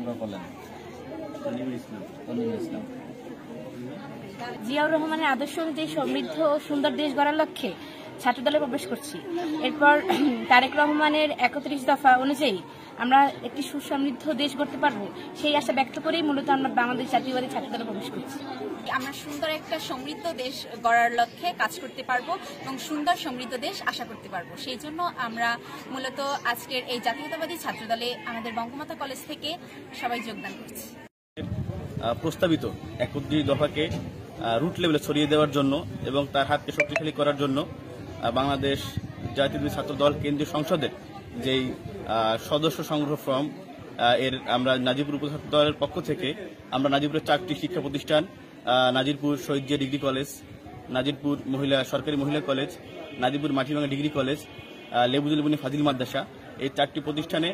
সংগ্রহ করলেন? জিয়াউর রহমানের আদর্শ অনুযায়ী সমৃদ্ধ ও সুন্দর দেশ গড়ার লক্ষ্যে ছাত্রদলে প্রবেশ করছি। এরপর তারেক রহমানের ৩১ দফা অনুযায়ী আমরা একটি সুসমৃদ্ধ দেশ গড়তে পারবো, সেই আশা ব্যক্ত করেই মূলত আমরা বাংলাদেশ জাতীয়বাদী ছাত্রদলে প্রবেশ করছি। আমরা সুন্দর একটা সমৃদ্ধ দেশ গড়ার লক্ষ্যে কাজ করতে পারবো এবং সুন্দর সমৃদ্ধ দেশ আশা করতে পারবো। সেই জন্য আমরা মূলত আজকের এই জাতীয়তাবাদী ছাত্রদলে আমাদের বঙ্গমাতা কলেজ থেকে সবাই যোগদান করছি। প্রস্তাবিত ৩১ দফাকে রুট লেভেলে ছড়িয়ে দেওয়ার জন্য এবং তার হাতকে শক্তিশালী করার জন্য বাংলাদেশ জাতীয়তাবাদী ছাত্রদল কেন্দ্রীয় সংসদের যেই সদস্য সংগ্রহ ফর্ম এর আমরা নাজিরপুর উপছাত্র দলের পক্ষ থেকে আমরা নাজিরপুরের 4টি শিক্ষা প্রতিষ্ঠান, নাজিরপুর শহীদ জিয়া ডিগ্রি কলেজ, নাজিরপুর সরকারি মহিলা college, Nazirpur Matibhanga degree college, Lebujul Buni ফাজিল মাদ্রাসা, এই 4টি প্রতিষ্ঠানে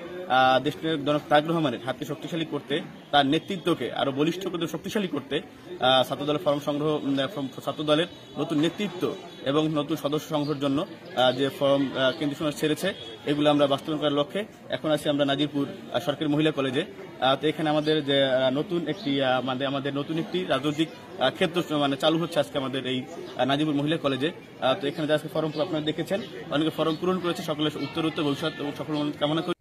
দেশনায়ক জনাব তারেক রহমানের হাতকে শক্তিশালী করতে, তার নেতৃত্বকে আরো বলিষ্ঠ করতে, শক্তিশালী করতে ছাত্রদলের ফর্ম সংগ্রহ, ছাত্রদলের নতুন নেতৃত্ব এবং নতুন সদস্য সংগ্রহের জন্য যে ফর্ম কেন্দ্রীয় সংসদ ছেড়েছে, এগুলো আমরা বাস্তবায়ন করার লক্ষ্যে এখন আছি আমরা নাজিরপুর সরকারি মহিলা কলেজে। তো এখানে আমাদের যে নতুন একটি রাজনৈতিক ক্ষেত্র চালু হচ্ছে আজকে আমাদের এই নাজিরপুর মহিলা কলেজে। তো এখানে আজকে ফর্ম আপনারা দেখেছেন, অনেকে ফর্ম পূরণ করেছে, সকলের উত্তর ভবিষ্যৎ এবং সকল কামনা করি।